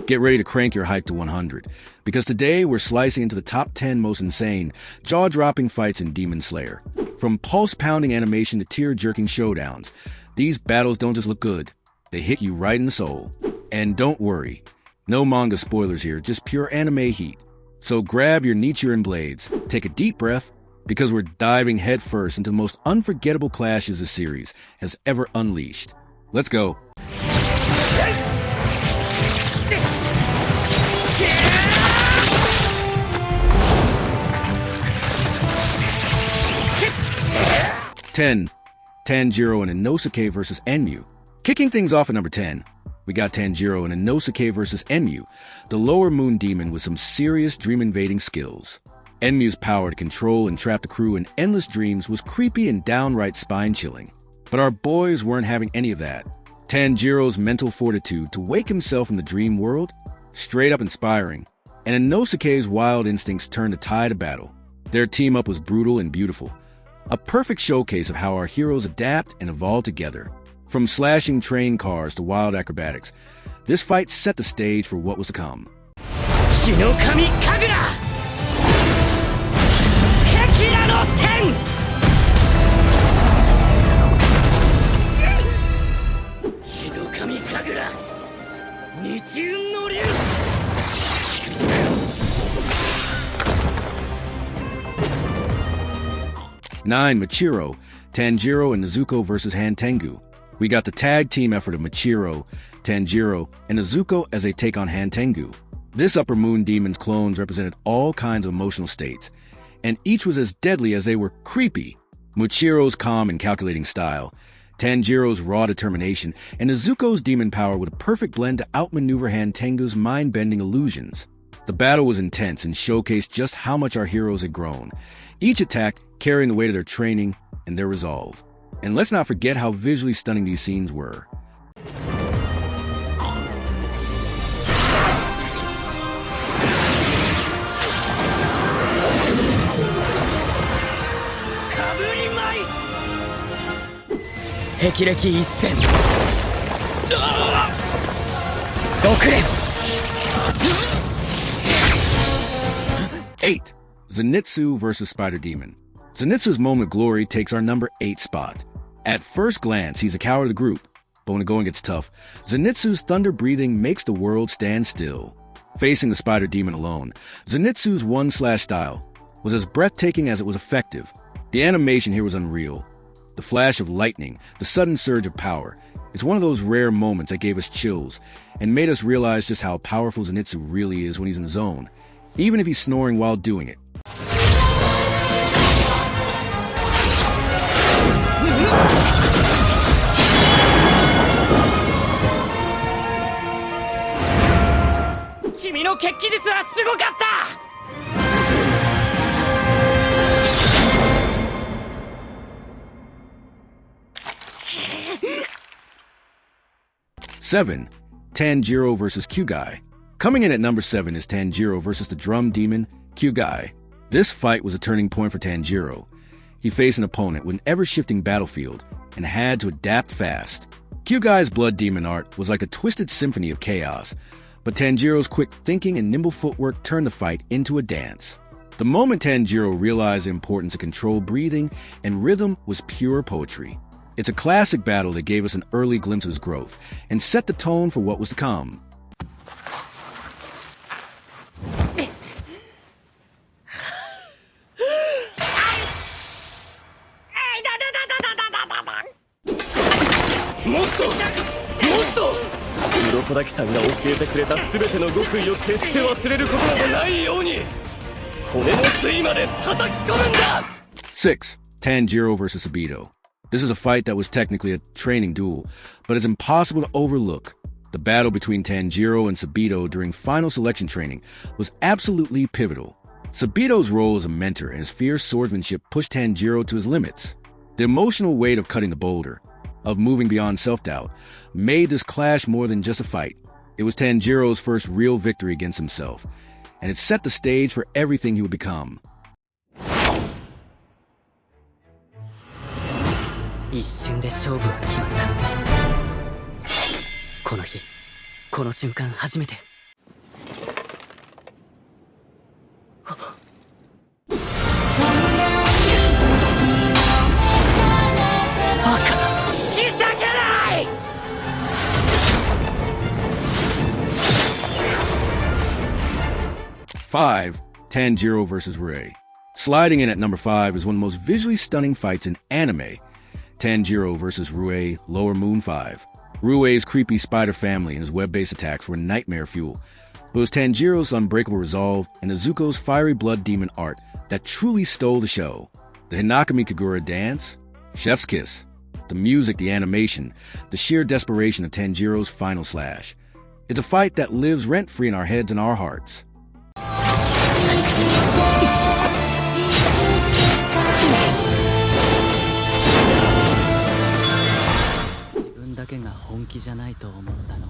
Get ready to crank your hype to 100, because today we're slicing into the top 10 most insane, jaw-dropping fights in Demon Slayer. From pulse-pounding animation to tear-jerking showdowns, these battles don't just look good, they hit you right in the soul. And don't worry, no manga spoilers here, just pure anime heat. So grab your Nichiren blades, take a deep breath, because we're diving headfirst into the most unforgettable clashes the series has ever unleashed. Let's go. Tanjiro and Inosuke vs. Enmu. Kicking things off at number 10, we got Tanjiro and Inosuke vs. Enmu, the lower moon demon with some serious dream-invading skills. Enmu's power to control and trap the crew in endless dreams was creepy and downright spine-chilling. But our boys weren't having any of that. Tanjiro's mental fortitude to wake himself in the dream world? Straight up inspiring. And Inosuke's wild instincts turned the tide of battle. Their team-up was brutal and beautiful. A perfect showcase of how our heroes adapt and evolve together. From slashing train cars to wild acrobatics, this fight set the stage for what was to come. Nine, Machiro, Tanjiro and Nezuko vs. Hantengu. We got the tag team effort of Machiro, Tanjiro, and Nezuko as they take on Hantengu. This Upper Moon Demon's clones represented all kinds of emotional states, and each was as deadly as they were creepy. Machiro's calm and calculating style, Tanjiro's raw determination, and Nezuko's demon power with a perfect blend to outmaneuver Hantengu's mind-bending illusions. The battle was intense and showcased just how much our heroes had grown, each attack carrying the weight of their training and their resolve. And let's not forget how visually stunning these scenes were. Eight, Zenitsu vs. Spider Demon. Zenitsu's moment of glory takes our number 8 spot. At first glance, he's a coward of the group, but when the going gets tough, Zenitsu's thunder breathing makes the world stand still. Facing the Spider Demon alone, Zenitsu's one-slash style was as breathtaking as it was effective. The animation here was unreal. The flash of lightning, the sudden surge of power. It's one of those rare moments that gave us chills and made us realize just how powerful Zenitsu really is when he's in the zone, even if he's snoring while doing it. Seven, Tanjiro vs. Kyugai. Coming in at number 7 is Tanjiro versus the drum demon, Kyugai. This fight was a turning point for Tanjiro. He faced an opponent with an ever-shifting battlefield and had to adapt fast. Kyugai's blood demon art was like a twisted symphony of chaos, but Tanjiro's quick thinking and nimble footwork turned the fight into a dance. The moment Tanjiro realized the importance of controlled breathing and rhythm was pure poetry. It's a classic battle that gave us an early glimpse of his growth and set the tone for what was to come. Six, Tanjiro vs. Sabito. This is a fight that was technically a training duel, but it's impossible to overlook. The battle between Tanjiro and Sabito during final selection training was absolutely pivotal. Sabito's role as a mentor and his fierce swordsmanship pushed Tanjiro to his limits. The emotional weight of cutting the boulder, of moving beyond self-doubt, made this clash more than just a fight. It was Tanjiro's first real victory against himself, and it set the stage for everything he would become. 一瞬で勝負は決まった。この日、この瞬間初めて Five, Tanjiro vs. Rei. Sliding in at number 5 is one of the most visually stunning fights in anime. Tanjiro vs. Rei, Lower Moon 5. Ruei's creepy spider family and his web-based attacks were nightmare fuel. But it was Tanjiro's unbreakable resolve and Izuku's fiery blood demon art that truly stole the show. The Hinakami Kagura dance, chef's kiss, the music, the animation, the sheer desperation of Tanjiro's final slash. It's a fight that lives rent-free in our heads and our hearts. だけが本気じゃないと思ったの。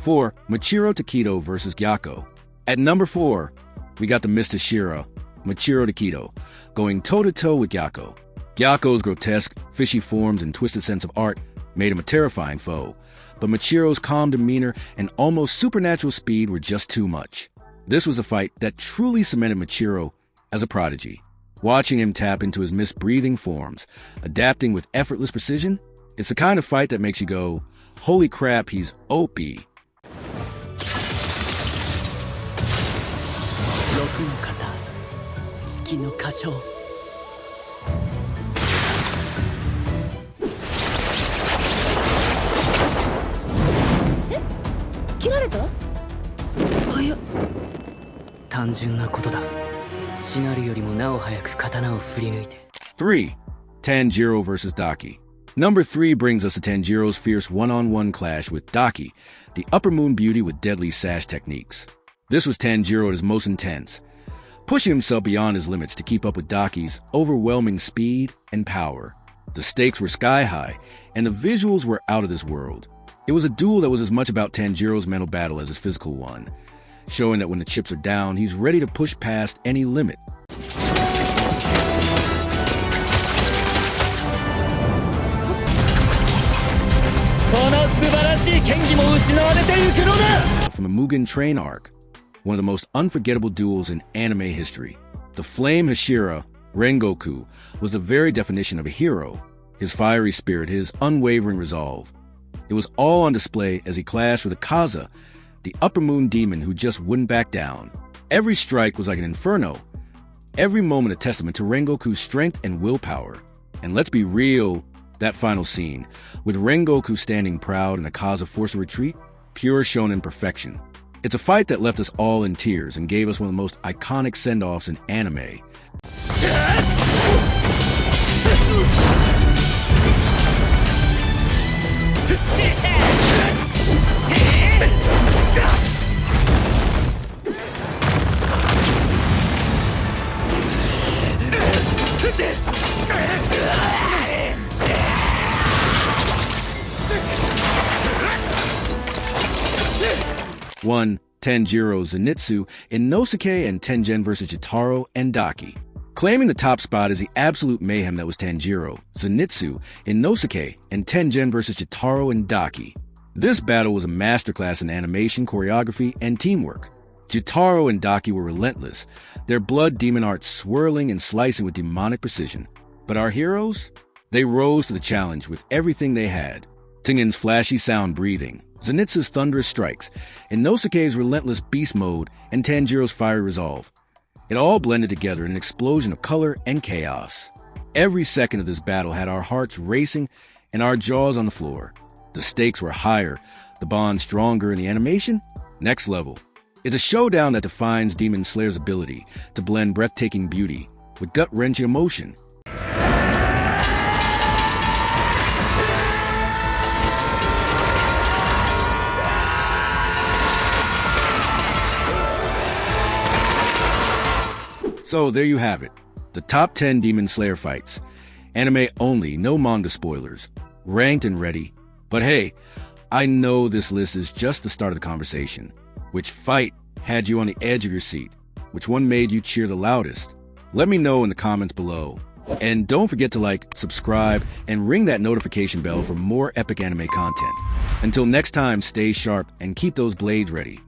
4. Michiro Takedo vs. Gyako. At number 4, we got the Mr. Shira, Michiro Takedo, going toe-to-toe with Gyako. Gyako's grotesque, fishy forms and twisted sense of art made him a terrifying foe, but Michiro's calm demeanor and almost supernatural speed were just too much. This was a fight that truly cemented Michiro as a prodigy. Watching him tap into his misbreathing forms, adapting with effortless precision, it's the kind of fight that makes you go, holy crap, he's OP. 6の型月の歌唱切られた？早っ。単純なことだ。しなるよりもなお早く刀を振り抜いて。3. Tanjiro vs. Daki. Number 3 brings us to Tanjiro's fierce one-on-one clash with Daki, the upper moon beauty with deadly sash techniques. This was Tanjiro at his most intense, pushing himself beyond his limits to keep up with Daki's overwhelming speed and power. The stakes were sky high, and the visuals were out of this world. It was a duel that was as much about Tanjiro's mental battle as his physical one, showing that when the chips are down, he's ready to push past any limit. From the Mugen Train arc, one of the most unforgettable duels in anime history. The Flame Hashira, Rengoku, was the very definition of a hero. His fiery spirit, his unwavering resolve. It was all on display as he clashed with Akaza, the upper moon demon who just wouldn't back down. Every strike was like an inferno. Every moment a testament to Rengoku's strength and willpower. And let's be real, that final scene, with Rengoku standing proud and Akaza forced to retreat, pure shonen perfection. It's a fight that left us all in tears and gave us one of the most iconic send-offs in anime. One, Tanjiro Zenitsu in Nosuke and Tengen vs. Jotaro and Daki. Claiming the top spot is the absolute mayhem that was Tanjiro, Zenitsu in Nosuke and Tengen vs. Jotaro and Daki. This battle was a masterclass in animation, choreography, and teamwork. Jotaro and Daki were relentless, their blood demon art swirling and slicing with demonic precision. But our heroes? They rose to the challenge with everything they had. Tengen's flashy sound breathing, Zenitsu's thunderous strikes, and Nosuke's relentless beast mode and Tanjiro's fiery resolve. It all blended together in an explosion of color and chaos. Every second of this battle had our hearts racing and our jaws on the floor. The stakes were higher, the bond stronger, and the animation next level. It's a showdown that defines Demon Slayer's ability to blend breathtaking beauty with gut-wrenching emotion. So there you have it, the top 10 Demon Slayer fights. Anime only, no manga spoilers. Ranked and ready. But hey, I know this list is just the start of the conversation. Which fight had you on the edge of your seat? Which one made you cheer the loudest? Let me know in the comments below. And don't forget to like, subscribe, and ring that notification bell for more epic anime content. Until next time, stay sharp and keep those blades ready.